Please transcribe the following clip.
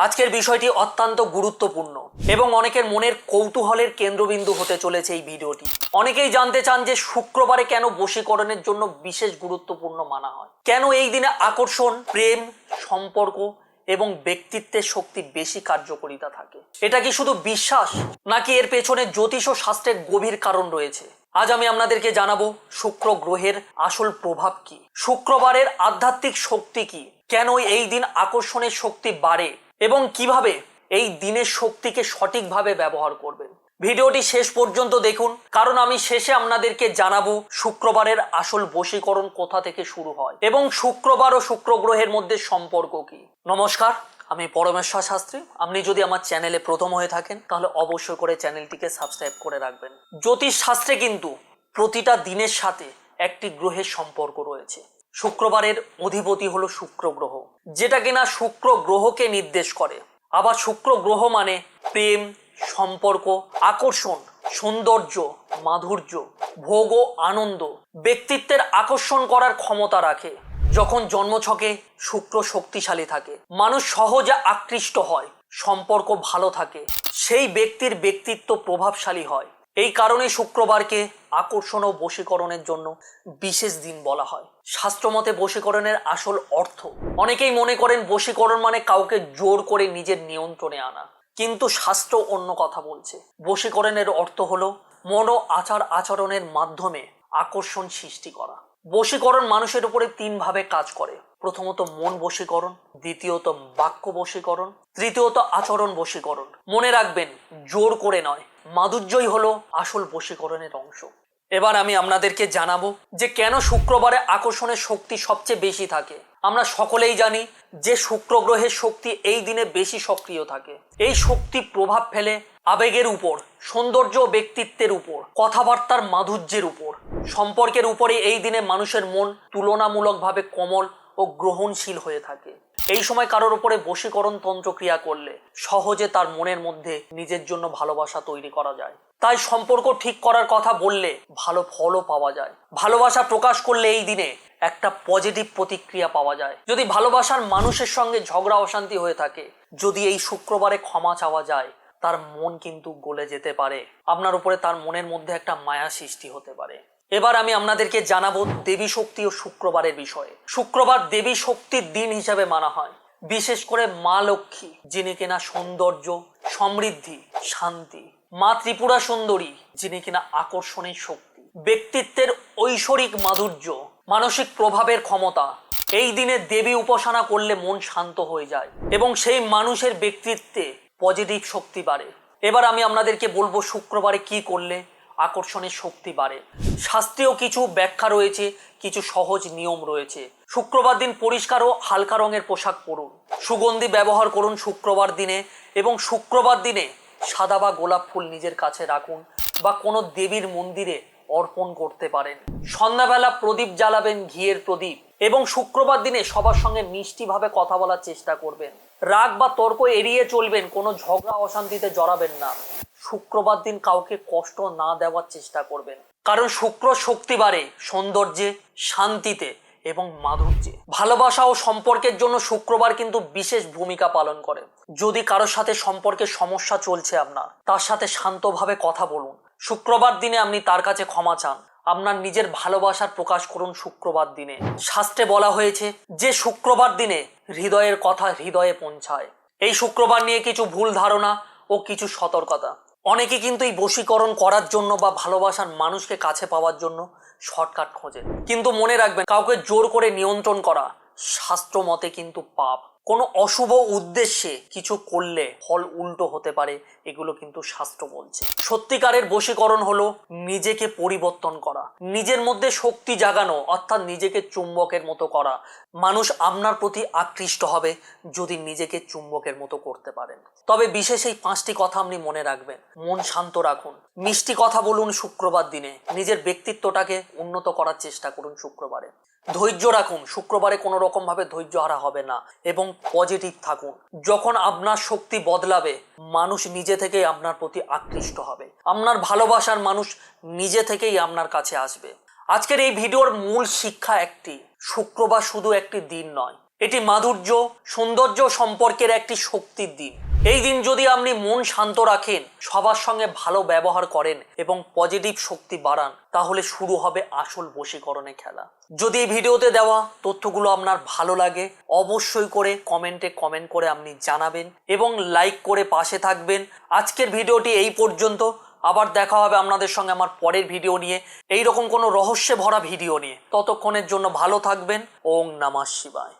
আজকের বিষয়টি অত্যন্ত গুরুত্বপূর্ণ এবং অনেকের মনের কৌতূহলের কেন্দ্রবিন্দু হতে চলেছে এই ভিডিওটি। অনেকেই জানতে চান যে শুক্রবারে কেন বশীকরণের জন্য বিশেষ গুরুত্বপূর্ণ মানা হয়, কেন এই দিনে আকর্ষণ, প্রেম, সম্পর্ক এবং ব্যক্তিত্বের শক্তি বেশি কার্যকারিতা থাকে। এটা কি শুধু বিশ্বাস, নাকি এর পেছনে জ্যোতিষ ও শাস্ত্রের গভীর কারণ রয়েছে? আজ আমি আপনাদেরকে জানাবো শুক্র গ্রহের আসল প্রভাব কি, শুক্রবারের আধ্যাত্মিক শক্তি কি, কেন এই দিন আকর্ষণের শক্তি বাড়ে এবং কিভাবে এই দিনের শক্তিকে সঠিকভাবে ব্যবহার করবেন। ভিডিওটি শেষ পর্যন্ত দেখুন, কারণ আমি শেষে আপনাদেরকে জানাবো শুক্রবারের আসল বশীকরণ কোথা থেকে শুরু হয় এবং শুক্রবার ও শুক্র গ্রহের মধ্যে সম্পর্ক কি। নমস্কার, আমি পরমেশ্বর শাস্ত্রী। আপনি যদি আমার চ্যানেলে প্রথম হয়ে থাকেন তাহলে অবশ্যই করে চ্যানেলটিকে সাবস্ক্রাইব করে রাখবেন। জ্যোতিষ শাস্ত্রে কিন্তু প্রতিটা দিনের সাথে একটি গ্রহের সম্পর্ক রয়েছে। শুক্রবারের অধিপতি হলো শুক্র গ্রহ, যেটা কিনা শুক্র গ্রহকে নির্দেশ করে। আবার শুক্র গ্রহ মানে প্রেম, সম্পর্ক, আকর্ষণ, সৌন্দর্য, মাধুর্য, ভোগ ও আনন্দ, ব্যক্তিত্বের আকর্ষণ করার ক্ষমতা রাখে। যখন জন্মছকে শুক্র শক্তিশালী থাকে, মানুষ সহজে আকৃষ্ট হয়, সম্পর্ক ভালো থাকে, সেই ব্যক্তির ব্যক্তিত্ব প্রভাবশালী হয়। এই কারণে শুক্রবারকে আকর্ষণ ও বশীকরণের জন্য বিশেষ দিন বলা হয়। শাস্ত্রমতে বশীকরণের আসল অর্থ, অনেকেই মনে করেন বশীকরণ মানে কাউকে জোর করে নিজের নিয়ন্ত্রণে আনা, কিন্তু শাস্ত্র অন্য কথা বলছে। বশীকরণের অর্থ হলো মন ও আচার আচরণের মাধ্যমে আকর্ষণ সৃষ্টি করা। বশীকরণ মানুষের উপরে তিন ভাবে কাজ করে। প্রথমত মন বশীকরণ, দ্বিতীয়ত বাক্য বশীকরণ, তৃতীয়ত আচরণ বশীকরণ। মনে রাখবেন, জোর করে নয়, মাধুর্যই হলো আসল বশীকরণের অংশ। এবার আমি আপনাদেরকে জানাবো যে কেন শুক্রবারে আকর্ষণের শক্তি সবচেয়ে বেশি থাকে। আমরা সকলেই জানি যে শুক্র গ্রহের শক্তি এই দিনে বেশি সক্রিয় থাকে। এই শক্তি প্রভাব ফেলে আবেগের উপর, সৌন্দর্য ও ব্যক্তিত্বের উপর, কথাবার্তার মাধুর্যের উপর, সম্পর্কের উপরে। এই দিনে মানুষের মন তুলনামূলকভাবে কোমল ও গ্রহণশীল হয়ে থাকে। এই সময় কারোর উপরে বশীকরণ তন্ত্র ক্রিয়া করলে সহজে তার মনের মধ্যে নিজের জন্য ভালোবাসা তৈরি করা যায়। তাই সম্পর্ক ঠিক করার কথা বললে ভালো ফলও পাওয়া যায়। ভালোবাসা প্রকাশ করলে এই দিনে একটা পজিটিভ প্রতিক্রিয়া পাওয়া যায়। যদি ভালোবাসার মানুষের সঙ্গে ঝগড়া অশান্তি হয়ে থাকে, যদি এই শুক্রবারে ক্ষমা চাওয়া যায়, তার মন কিন্তু গলে যেতে পারে। আপনার উপরে তার মনের মধ্যে একটা মায়া সৃষ্টি হতে পারে। এবার আমি আপনাদেরকে জানাবো দেবী শক্তি ও শুক্রবারের বিষয়ে। শুক্রবার দেবী শক্তির দিন হিসাবে মানা হয়, বিশেষ করে মা লক্ষ্মী, যিনি কিনা সৌন্দর্য, সমৃদ্ধি, শান্তি, মা ত্রিপুরা সুন্দরী, যিনি কিনা আকর্ষণের শক্তি, ব্যক্তিত্বের ঐশ্বরিক মাধুর্য, মানসিক প্রভাবের ক্ষমতা। এই দিনে দেবী উপাসনা করলে মন শান্ত হয়ে যায় এবং সেই মানুষের ব্যক্তিত্বে পজিটিভ শক্তি বাড়ে। এবার আমি আপনাদেরকে বলবো শুক্রবারে কি করলে আকর্ষণের শক্তি বাড়ে। শাস্ত্রীয় কিছু ব্যাখ্যা রয়েছে, কিছু সহজ নিয়ম রয়েছে। শুক্রবার দিন পরিষ্কার ও হালকা রঙের পোশাক পরুন, সুগন্ধি ব্যবহার করুন শুক্রবার দিনে, এবং শুক্রবার দিনে সাদা বা গোলাপ ফুল নিজের কাছে রাখুন বা কোনো দেবীর মন্দিরে অর্পণ করতে পারেন। সন্ধ্যাবেলা প্রদীপ জ্বালাবেন, ঘিয়ের প্রদীপ, এবং শুক্রবার দিনে সবার সঙ্গে মিষ্টিভাবে কথা বলার চেষ্টা করবেন। রাগ বা তর্ক এড়িয়ে চলবেন, কোনো ঝগড়া অশান্তিতে জড়াবেন না। শুক্রবার দিন কাউকে কষ্ট না দেওয়ার চেষ্টা করবেন, কারণ শুক্র শক্তি বাড়ে সৌন্দর্যে, শান্তিতে এবং মাধুর্যে। ভালোবাসা ও সম্পর্কের জন্য শুক্রবার কিন্তু বিশেষ ভূমিকা পালন করে। যদি কারোর সাথে সম্পর্কের সমস্যা চলছে আপনার, তার সাথে শান্তভাবে কথা বলুন। শুক্রবার দিনে আপনি তার কাছে ক্ষমা চান, আপনার নিজের ভালোবাসার প্রকাশ করুন শুক্রবার দিনে। শাস্ত্রে বলা হয়েছে যে শুক্রবার দিনে হৃদয়ের কথা হৃদয়ে পৌঁছায়। এই শুক্রবার নিয়ে কিছু ভুল ধারণা ও কিছু সতর্কতা। অনেকে কিন্তু এই বশীকরণ করার জন্য বা ভালোবাসার মানুষকে কাছে পাওয়ার জন্য শর্টকাট খোঁজে, কিন্তু মনে রাখবেন, কাউকে জোর করে নিয়ন্ত্রণ করা শাস্ত্র মতে কিন্তু পাপ। কোনো অশুভ উদ্দেশ্যে কিছু করলে ফল উল্টো হতে পারে, এগুলো কিন্তু শাস্ত্র বলছে। সত্যিকারের বশীকরণ হলো নিজেকে পরিবর্তন করা, নিজের মধ্যে শক্তি জাগানো, অর্থাৎ নিজেকে চুম্বকের মতো করা। মানুষ আপনার প্রতি আকৃষ্ট হবে যদি নিজেকে চুম্বকের মতো করতে পারেন। তবে বিশেষ এই 5টি কথা আপনি মনে রাখবেন। মন শান্ত রাখুন, মিষ্টি কথা বলুন শুক্রবার দিনে, নিজের ব্যক্তিত্বটাকে উন্নত করার চেষ্টা করুন শুক্রবারে। ধৈর্য রাখুন, শুক্রবারে কোনো রকম ভাবে ধৈর্য হারা হবে না, এবং পজিটিভ থাকুন। যখন আপনার শক্তি বদলাবে, মানুষ নিজে থেকেই আপনার প্রতি আকৃষ্ট হবে, আপনার ভালোবাসার মানুষ নিজে থেকেই আপনার কাছে আসবে। আজকের এই ভিডিওর মূল শিক্ষা একটি, শুক্রবার শুধু একটি দিন নয়, এটি মাধুর্য, সৌন্দর্য সম্পর্কের একটি শক্তির দিন। এই দিন যদি আপনি মন শান্ত রাখেন, সবার সঙ্গে ভালো ব্যবহার করেন এবং পজিটিভ শক্তি বাড়ান, তাহলে শুরু হবে আসল বশীকরণের খেলা। যদি এই ভিডিওতে দেওয়া তথ্যগুলো আপনার ভালো লাগে, অবশ্যই করে কমেন্টে কমেন্ট করে আপনি জানাবেন এবং লাইক করে পাশে থাকবেন। আজকের ভিডিওটি এই পর্যন্ত। আবার দেখা হবে আপনাদের সঙ্গে আমার পরের ভিডিও নিয়ে, এইরকম কোনো রহস্যে ভরা ভিডিও নিয়ে। ততক্ষণের জন্য ভালো থাকবেন। ওম নমঃ শিবায়।